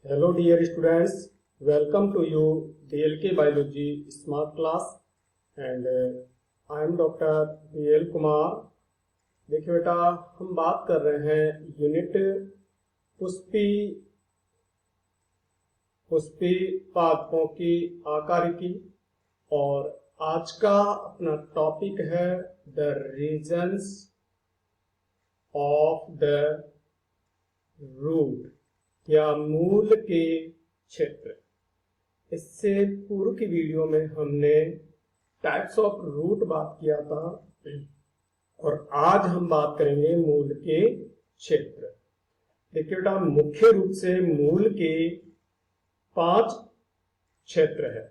Hello dear students, welcome to you DLK Biology Smart Class and I am Dr. DL Kumar. देखिए बेटा, हम बात कर रहे हैं यूनिट पुष्पी पादपों की आकारिकी और आज का अपना टॉपिक है the reasons of the root या मूल के क्षेत्र। इससे पूर्व की वीडियो में हमने टाइप्स ऑफ रूट बात किया था और आज हम बात करेंगे मूल के क्षेत्र। देखिए बेटा, मुख्य रूप से मूल के 5 क्षेत्र है।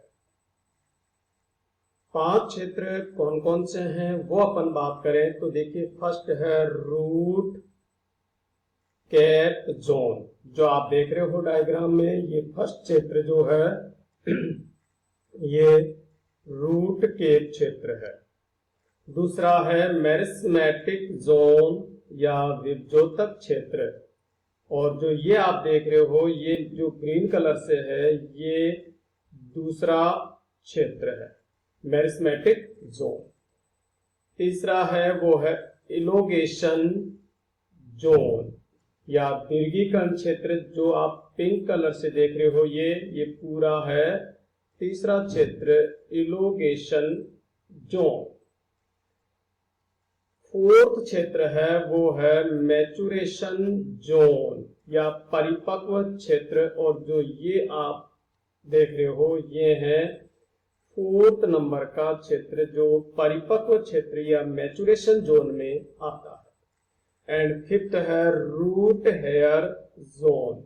5 क्षेत्र कौन कौन से हैं वो अपन बात करें तो देखिए, फर्स्ट है रूट कैप जोन, जो आप देख रहे हो डायग्राम में। ये फर्स्ट क्षेत्र जो है ये रूट केप क्षेत्र है। दूसरा है मेरिस्मेटिक जोन या विभजोतक क्षेत्र, और जो ये आप देख रहे हो ये जो ग्रीन कलर से है ये दूसरा क्षेत्र है, मेरिस्मेटिक जोन। तीसरा है वो है इलोगेशन जोन या दीर्घीकरण क्षेत्र, जो आप पिंक कलर से देख रहे हो ये पूरा है तीसरा क्षेत्र, इलोगेशन जोन। फोर्थ क्षेत्र है वो है मैचुरेशन जोन या परिपक्व क्षेत्र, और जो ये आप देख रहे हो ये है फोर्थ नंबर का क्षेत्र, जो परिपक्व क्षेत्र या मैचुरेशन जोन में आता है। एंड फिफ्थ है रूट हेयर जोन।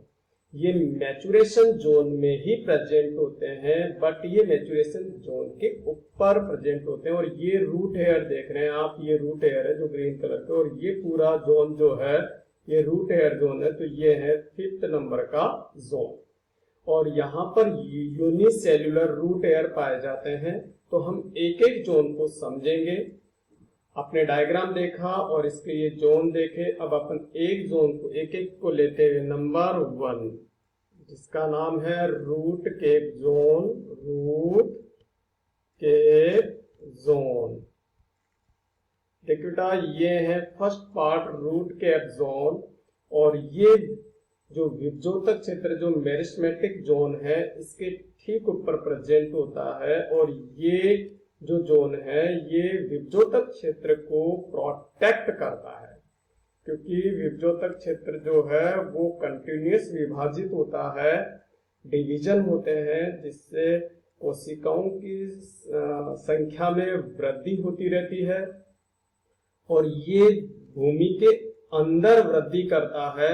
ये मैचुरेशन जोन में ही प्रेजेंट होते हैं, बट ये मैचुरेशन जोन के ऊपर प्रेजेंट होते हैं। और ये रूट हेयर देख रहे हैं आप, ये रूट हेयर है जो ग्रीन कलर का, और ये पूरा जोन जो है ये रूट हेयर जोन है। तो ये है 5th नंबर का जोन, और यहाँ पर यूनिसेल्युलर रूट हेयर पाए जाते हैं। तो हम एक एक जोन को समझेंगे। आपने डायग्राम देखा और इसके ये जोन देखे। अब अपन एक जोन को एक एक को लेते हुए नंबर 1, जिसका नाम है root cap zone. Root cap zone, देखिए बेटा ये है first part root cap zone, और ये जो विभजोतक क्षेत्र जो मेरिस्मेटिक जोन है इसके ठीक ऊपर प्रेजेंट होता है। और ये जो जोन है ये विभजोतक क्षेत्र को प्रोटेक्ट करता है, क्योंकि विभजोतक क्षेत्र जो है वो कंटिन्यूअस विभाजित होता है, डिवीजन होते हैं, जिससे कोशिकाओं की संख्या में वृद्धि होती रहती है। और ये भूमि के अंदर वृद्धि करता है,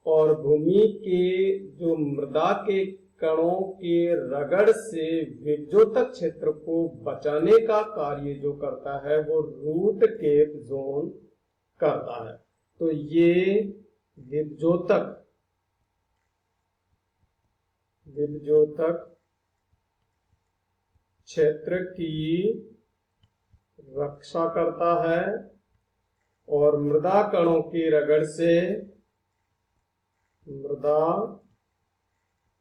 और भूमि के जो मृदा के कणों के रगड़ से विभजोतक क्षेत्र को बचाने का कार्य जो करता है वो रूट केप जोन करता है। तो ये विभजोतक क्षेत्र की रक्षा करता है, और मृदा कणों की रगड़ से मृदा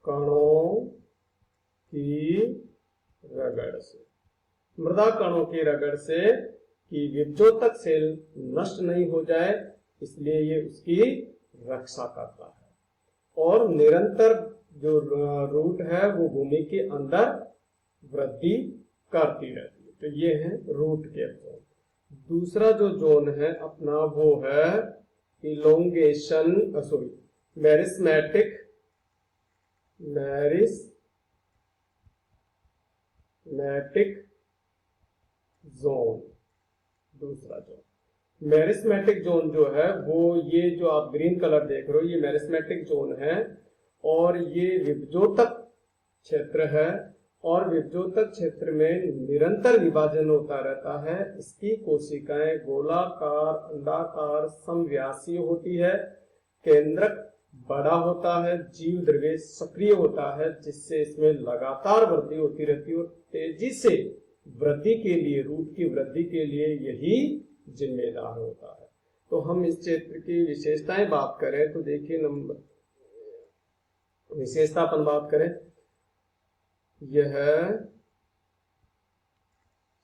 कणों की रगड़ से कि विभजोतक सेल नष्ट नहीं हो जाए, इसलिए ये उसकी रक्षा करता है। और निरंतर जो रूट है वो भूमि के अंदर वृद्धि करती रहती है। तो ये है रूट केप जोन। दूसरा जो जोन है अपना वो है मेरिस्मेटिक जोन। दूसरा जोन मेरिस्मेटिक जोन जो है वो ये जो आप ग्रीन कलर देख रहे हो ये मेरिस्मेटिक जोन है, और ये विभजोतक क्षेत्र है, और विभजोतक क्षेत्र में निरंतर विभाजन होता रहता है। इसकी कोशिकाएं गोलाकार, अंडाकार, समव्यासीय होती है, केंद्रक बड़ा होता है, जीव द्रव्य सक्रिय होता है, जिससे इसमें लगातार वृद्धि होती रहती है, और तेजी से वृद्धि के लिए, रूट की वृद्धि के लिए यही जिम्मेदार होता है। तो हम इस क्षेत्र की विशेषताएं बात करें तो देखिए, नंबर विशेषता अपन बात करें, यह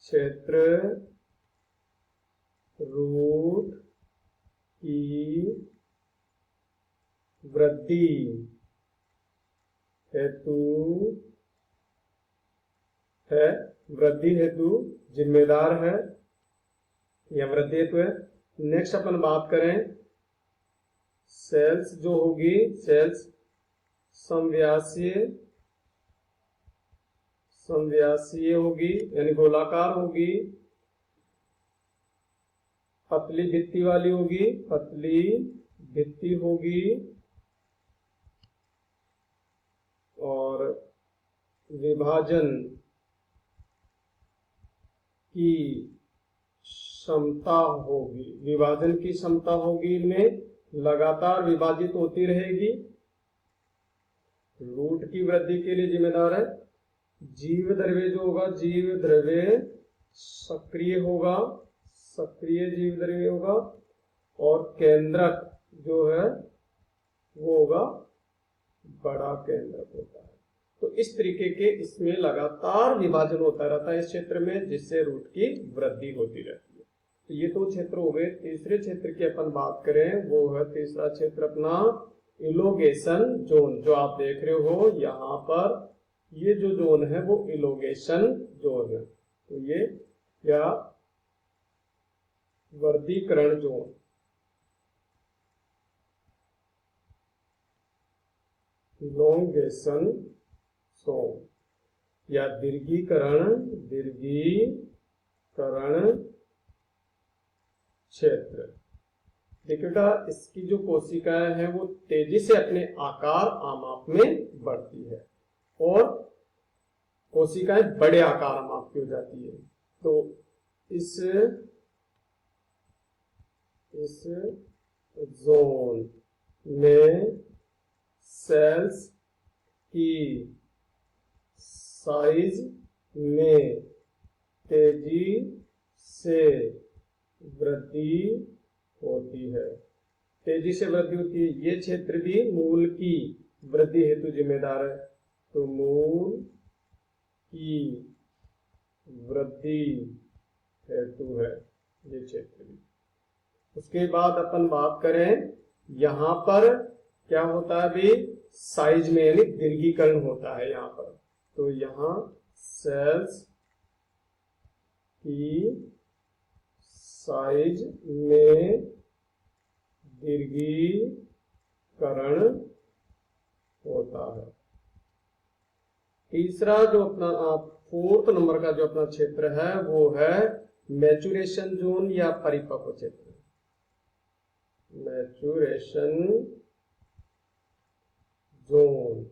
क्षेत्र रूट की वृद्धि हेतु जिम्मेदार है या वृद्धि हेतु है। नेक्स्ट अपन बात करें, सेल्स जो होगी, सेल्स समव्यासीय होगी यानी गोलाकार होगी, पतली भित्ति वाली होगी, पतली भित्ति होगी और विभाजन की क्षमता होगी, विभाजन की क्षमता होगी, इनमें लगातार विभाजित होती रहेगी। रूट की वृद्धि के लिए जिम्मेदार है। जीव द्रव्य जो होगा, जीव द्रव्य सक्रिय होगा, सक्रिय जीव द्रव्य होगा और केंद्रक जो है वो होगा बड़ा केंद्रक होता है। तो इस तरीके के इसमें लगातार विभाजन होता रहता है इस क्षेत्र में, जिससे रूट की वृद्धि होती रहती है। तो ये तो क्षेत्र हो गए। तीसरे क्षेत्र की अपन बात करें, वो है तीसरा क्षेत्र अपना इलोगेशन जोन। जो आप देख रहे हो यहाँ पर, ये जो जोन है वो इलोगेशन जोन है। तो ये या वर्गीकरण जोन, इलोंगेशन जोन या दीर्घीकरण क्षेत्र। देखिए बेटा, इसकी जो कोशिकाएं हैं वो तेजी से अपने आकार आमाप में बढ़ती है और कोशिकाएं बड़े आकार आमाप की हो जाती है। तो इस जोन में सेल्स की साइज में तेजी से वृद्धि होती है, तेजी से वृद्धि होती है। ये क्षेत्र भी मूल की वृद्धि हेतु जिम्मेदार है। तो मूल की वृद्धि हेतु है ये क्षेत्र भी। उसके बाद अपन बात करें, यहाँ पर क्या होता है अभी, साइज में यानी दीर्घीकरण होता है यहाँ पर। तो यहाँ सेल्स की साइज में दीर्घीकरण होता है। तीसरा जो अपना फोर्थ नंबर का जो अपना क्षेत्र है वो है मैचुरेशन जोन या परिपक्व क्षेत्र। मैचुरेशन जोन,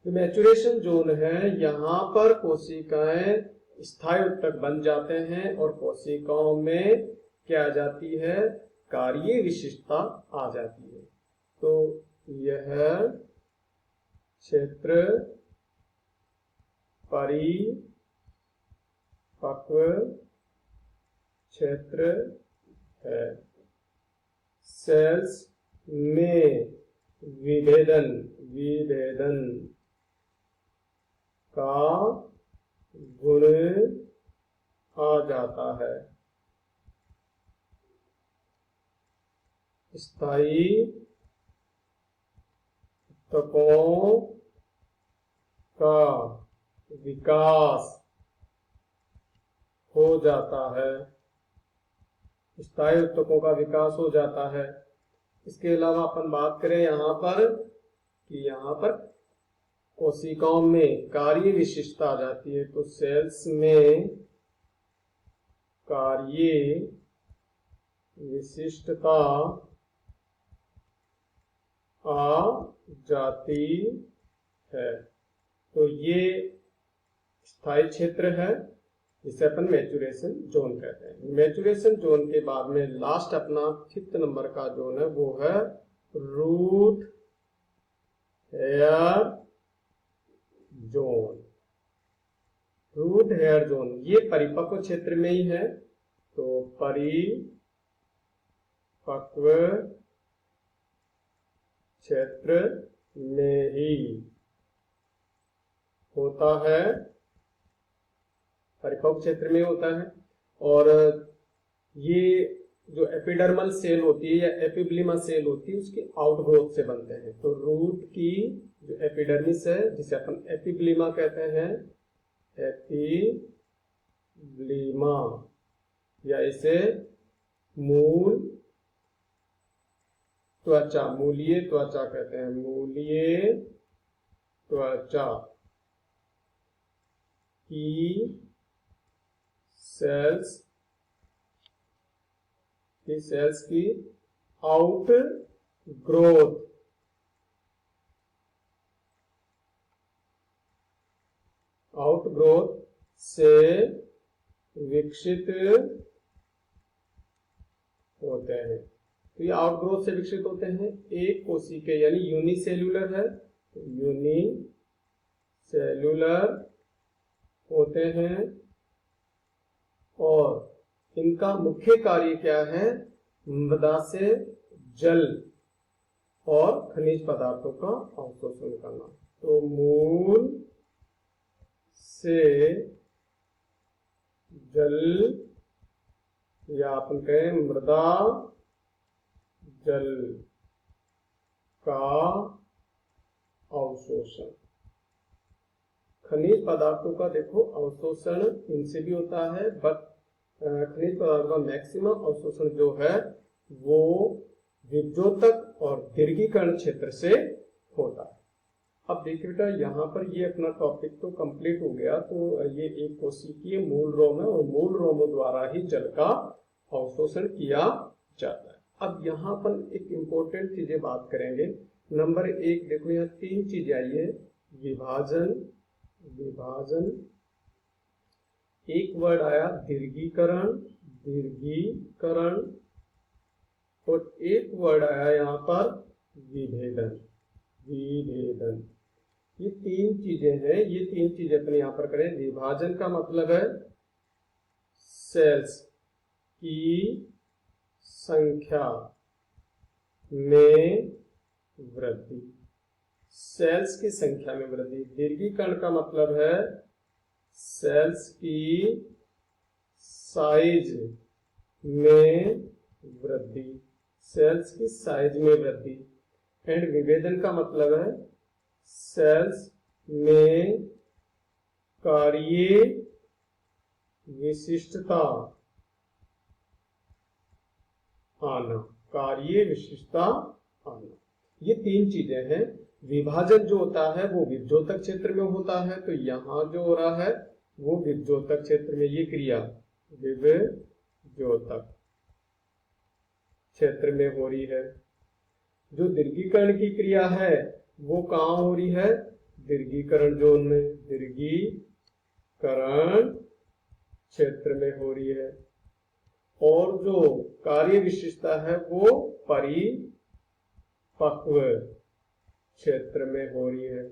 जो मैचुरेशन जोन है, यहाँ पर कोशिकाएं स्थायी उत्तक बन जाते हैं और कोशिकाओं में क्या आ जाती है, कार्य विशिष्टता आ जाती है। तो यह क्षेत्र परिपक्व क्षेत्र है। सेल्स में विभेदन का गुण आ जाता है। स्थायी ऊतकों का विकास हो जाता है, स्थायी ऊतकों का विकास हो जाता है। इसके अलावा अपन बात करें यहाँ पर कि यहाँ पर कोशिकाओं में कार्य विशिष्टता आ जाती है। तो सेल्स में कार्य विशिष्टता आ जाती है। तो ये स्थायी क्षेत्र है जिसे अपन मैचुरेशन जोन कहते हैं। मैचुरेशन जोन के बाद में लास्ट अपना 5th नंबर का जोन है वो है root hair zone. Root hair zone ये परिपक्व क्षेत्र में ही है। तो परिपक्व क्षेत्र में भी होता है, परिपक्व क्षेत्र में होता है। और ये जो एपिडर्मल सेल होती है या एपिब्लिमा सेल होती है उसकी आउटग्रोथ से बनते हैं। तो रूट की जो एपिडर्मिस है जिसे अपन एपिब्लिमा कहते हैं, एपिब्लिमा, या इसे मूल त्वचा, मूलीय त्वचा कहते हैं, मूलीय त्वचा की सेल्स की आउटग्रोथ से विकसित होते हैं। तो ये आउटग्रोथ से विकसित होते हैं, एक कोशिका यानी यूनिसेल्यूलर है, यूनिसेल्यूलर होते हैं। और इनका मुख्य कार्य क्या है? मृदा से जल और खनिज पदार्थों का अवशोषण करना। तो मूल से जल, या अपन कहें मृदा जल का अवशोषण। खनिज पदार्थों का देखो अवशोषण इनसे भी होता है, बट खनिज पदार्थों का मैक्सिमम अवशोषण जो है वो विभजोतक और दीर्घीकरण क्षेत्र से होता है। अब देखिए बेटा, यहाँ पर ये अपना टॉपिक तो कंप्लीट हो गया। तो ये एक कोशिकीय मूल रोम है और मूल रोमों द्वारा ही जल का अवशोषण किया जाता है। अब यहाँ पर एक इम्पोर्टेंट चीजें बात करेंगे। नंबर 1 देखो, यहाँ 3 चीजें आई है, विभाजन, एक वर्ड आया दीर्घीकरण, और एक वर्ड आया यहाँ पर विभेदन। ये 3 चीजें हैं, ये 3 चीजें अपने यहाँ पर करें। विभाजन का मतलब है सेल्स की संख्या में वृद्धि, सेल्स की संख्या में वृद्धि। दीर्घीकरण का मतलब है सेल्स की साइज में वृद्धि, सेल्स की साइज में वृद्धि। एंड विभेदन का मतलब है सेल्स में कार्य विशिष्टता आना, कार्य विशिष्टता आना। ये 3 चीजें हैं। विभाजन जो होता है वो विभजोतक क्षेत्र में होता है, तो यहाँ जो हो रहा है वो विभजोतक क्षेत्र में ये क्रिया विभजोतक क्षेत्र में हो रही है। जो दीर्घीकरण की क्रिया है वो कहाँ हो रही है? दीर्घीकरण जोन में, दीर्घीकरण क्षेत्र में हो रही है। और जो कार्य विशिष्टता है वो परिपक्व क्षेत्र में हो रही है।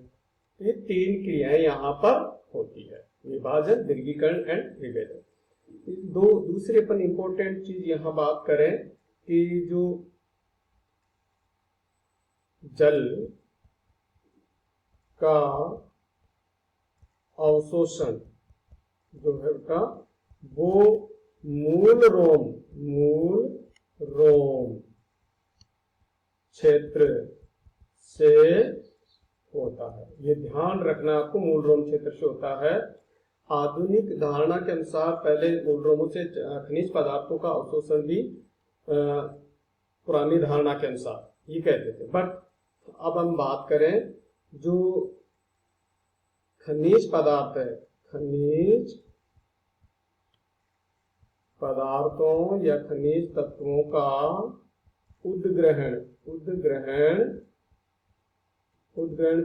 ये 3 क्रियाएं यहाँ पर होती है, विभाजन, दीर्घीकरण एंड विभेदन। दूसरे पर इंपॉर्टेंट चीज यहाँ बात करें कि जो जल का अवशोषण जो है का वो मूल रोम क्षेत्र से होता है। ये ध्यान रखना आपको, मूल रोम क्षेत्र से होता है। आधुनिक धारणा के अनुसार पहले मूल रोमों से खनिज पदार्थों का अवशोषण भी पुरानी धारणा के अनुसार ये कहते थे। बट अब हम बात करें जो खनिज पदार्थ है, खनिज पदार्थों या खनिज तत्वों का उद्ग्रहण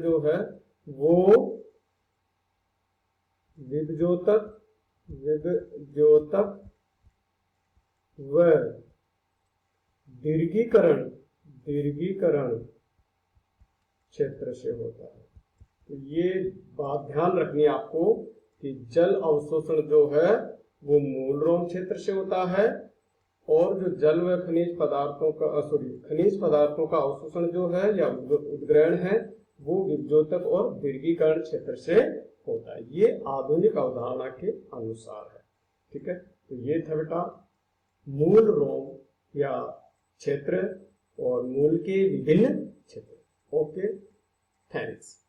जो है वो विभजोतक व दीर्घीकरण क्षेत्र से होता है। तो ये बात ध्यान रखनी है आपको कि जल अवशोषण जो है वो मूल रोम क्षेत्र से होता है, और जो जल व खनिज पदार्थों का अवशोषण जो है या उद्ग्रहण है वो विभजोतक और दीर्घीकरण क्षेत्र से होता है। ये आधुनिक अवधारणा के अनुसार है। ठीक है, तो ये था बेटा मूल रोम या क्षेत्र और मूल के विभिन्न क्षेत्र। Okay, thanks.